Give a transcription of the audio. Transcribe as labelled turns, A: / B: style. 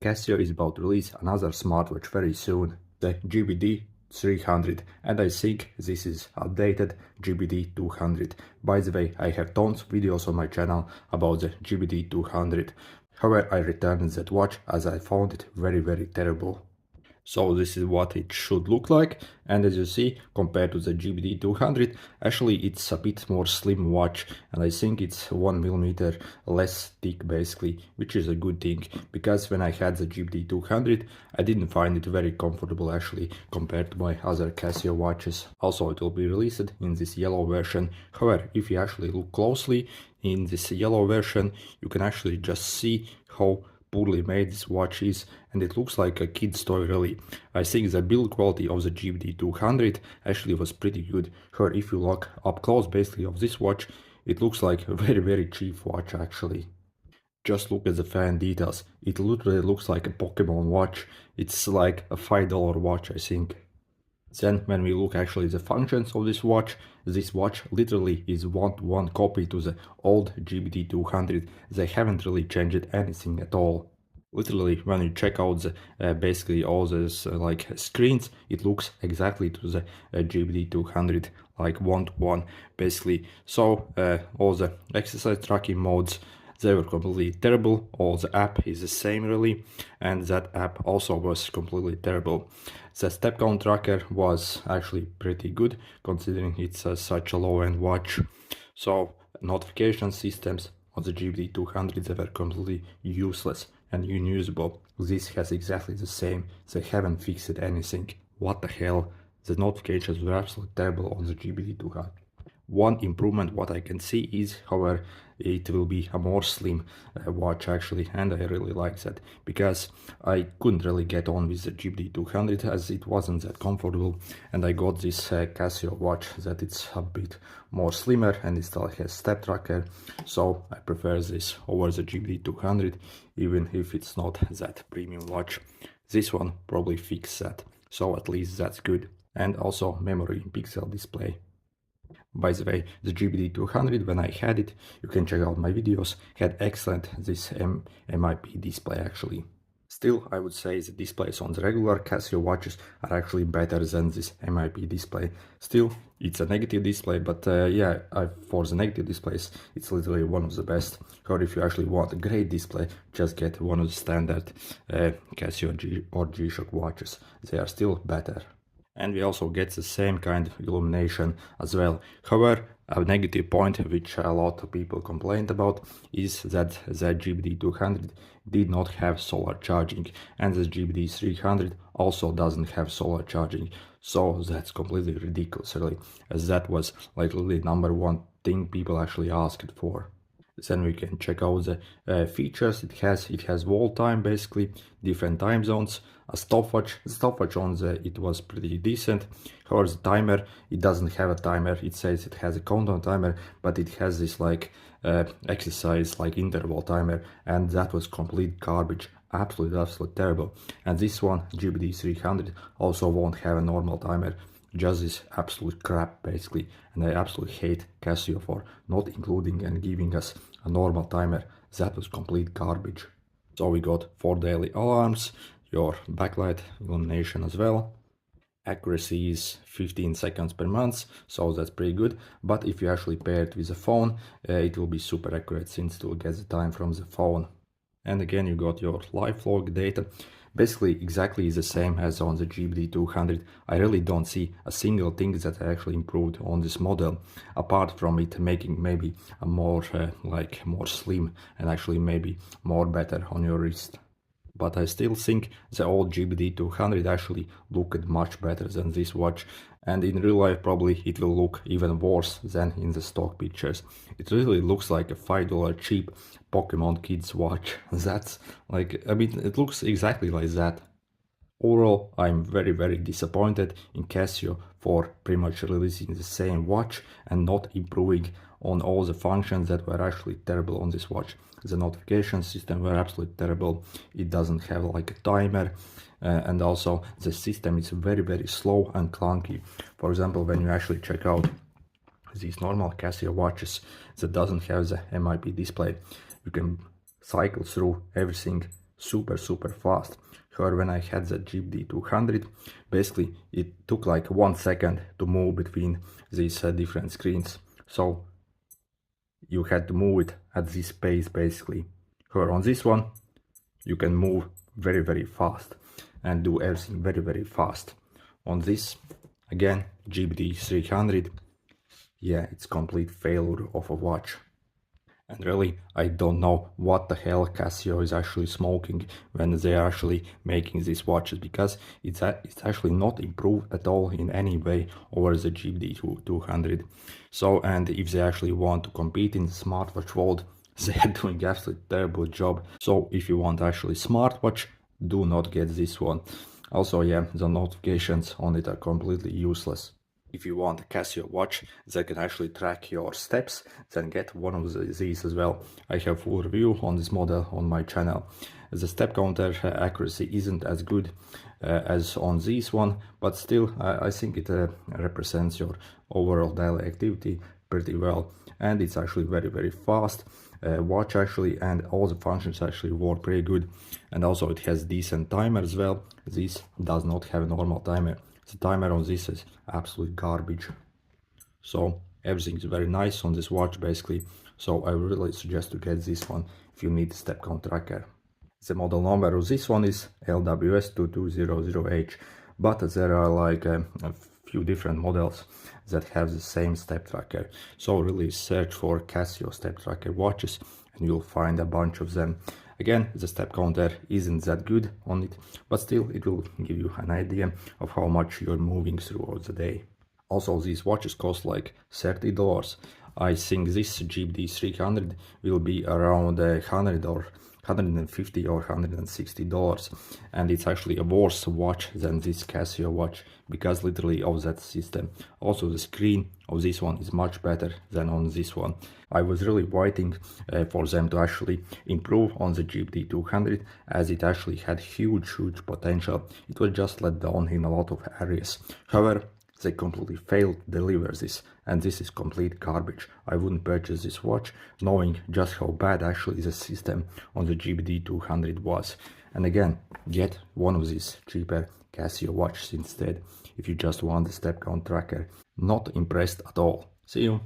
A: Casio is about to release another smartwatch very soon, the GBD-300, and I think this is updated GBD-200. By the way, I have tons of videos on my channel about the GBD-200. However, I returned that watch as I found it very terrible. So this is what it should look like, and as you see, compared to the GBD-200, actually it's a bit more slim watch, and I think it's 1 mm less thick basically, which is a good thing, because when I had the GBD-200 I didn't find it very comfortable actually compared to my other Casio watches. Also, it will be released in this yellow version. However, if you actually look closely in this yellow version, you can actually just see how poorly made this watch is, and it looks like a kid's toy really. I think the build quality of the GBD-200 actually was pretty good. However, if you look up close basically of this watch, it looks like a very cheap watch actually. Just look at the fan details. It literally looks like a Pokemon watch. It's like a $5 watch, I think. Then when we look actually the functions of this watch literally is one-to-one copy to the old GBD-200. They haven't really changed anything at all. Literally, when you check out the basically all these like screens, it looks exactly to the GBD-200, like one-to-one basically. So all the exercise tracking modes, they were completely terrible. All the app is the same really, and that app also was completely terrible. The step count tracker was actually pretty good considering it's such a low-end watch. So notification systems on the GBD-200, they were completely useless and unusable. This has exactly the same. They haven't fixed anything. What the hell? The notifications were absolutely terrible on the GBD-200. One improvement what I can see is, however, it will be a more slim watch actually, and I really like that, because I couldn't really get on with the GBD-200 as it wasn't that comfortable, and I got this Casio watch that it's a bit more slimmer and it still has step tracker, so I prefer this over the GBD-200 even if it's not that premium watch. This one probably fixes that, so at least that's good. And also memory in pixel display. By the way, the GBD-200, when I had it, you can check out my videos, had excellent this MIP display actually. Still, I would say the displays on the regular Casio watches are actually better than this MIP display. Still, it's a negative display, but for the negative displays, it's literally one of the best. Or if you actually want a great display, just get one of the standard Casio or G-Shock watches. They are still better. And we also get the same kind of illumination as well. However, a negative point which a lot of people complained about is that the GBD-200 did not have solar charging, and the GBD-300 also doesn't have solar charging. So that's completely ridiculous really, as that was like the number one thing people actually asked for. Then we can check out the features it has wall time basically, different time zones, a stopwatch. The stopwatch on it was pretty decent. However, the timer, it doesn't have a timer. It says it has a countdown timer, but it has this like exercise like interval timer, and that was complete garbage. Absolutely terrible. And this one, GBD-300, also won't have a normal timer. Just this absolute crap basically, and I absolutely hate Casio for not including and giving us a normal timer. That was complete garbage. So we got 4 daily alarms, your backlight illumination as well. Accuracy is 15 seconds per month, so that's pretty good. But if you actually pair it with a phone, it will be super accurate since it will get the time from the phone. And again, you got your live log data. Basically exactly the same as on the GBD-200. I really don't see a single thing that I actually improved on this model, apart from it making maybe a more more slim and actually maybe more better on your wrist. But I still think the old GBD-200 actually looked much better than this watch, and in real life probably it will look even worse than in the stock pictures. It really looks like a $5 cheap Pokemon kids watch. That's like, I mean, it looks exactly like that. Overall, I'm very disappointed in Casio for pretty much releasing the same watch and not improving on all the functions that were actually terrible on this watch. The notification system were absolutely terrible. It doesn't have like a timer, and also the system is very slow and clunky. For example, when you actually check out these normal Casio watches that doesn't have the MIP display, you can cycle through everything super fast. However, when I had the GBD-200, basically it took like 1 second to move between these different screens. So you had to move it at this pace basically. However, on this one, you can move very fast and do everything very fast. On this, again, GBD-300, yeah, it's complete failure of a watch. And really, I don't know what the hell Casio is actually smoking when they're actually making these watches, because it's actually not improved at all in any way over the GBD-200. So, and if they actually want to compete in the smartwatch world, they're doing absolutely terrible job. So if you want actually smartwatch, do not get this one. Also, yeah, the notifications on it are completely useless. If you want a Casio watch that can actually track your steps, then get one of these as well. I have full review on this model on my channel. The step counter accuracy isn't as good as on this one, but still I think it represents your overall daily activity pretty well, and it's actually very fast watch actually, and all the functions actually work pretty good. And also it has decent timer as well. This does not have a normal timer. The timer on this is absolute garbage. So everything is very nice on this watch basically. So I really suggest to get this one if you need a step count tracker. The model number of this one is LWS2200H, but there are like a few different models that have the same step tracker. So really search for Casio step tracker watches and you'll find a bunch of them. Again, the step counter isn't that good on it, but still it will give you an idea of how much you're moving throughout the day. Also, these watches cost like $30. I think this GBD-300 will be around $100 or $150 or $160, and it's actually a worse watch than this Casio watch because literally of that system. Also, the screen of this one is much better than on this one. I was really waiting for them to actually improve on the GBD-200, as it actually had huge potential. It was just let down in a lot of areas. However, they completely failed to deliver this, and this is complete garbage. I wouldn't purchase this watch knowing just how bad actually the system on the GBD-200 was. And again, get one of these cheaper Casio watches instead if you just want the step count tracker. Not impressed at all. See you.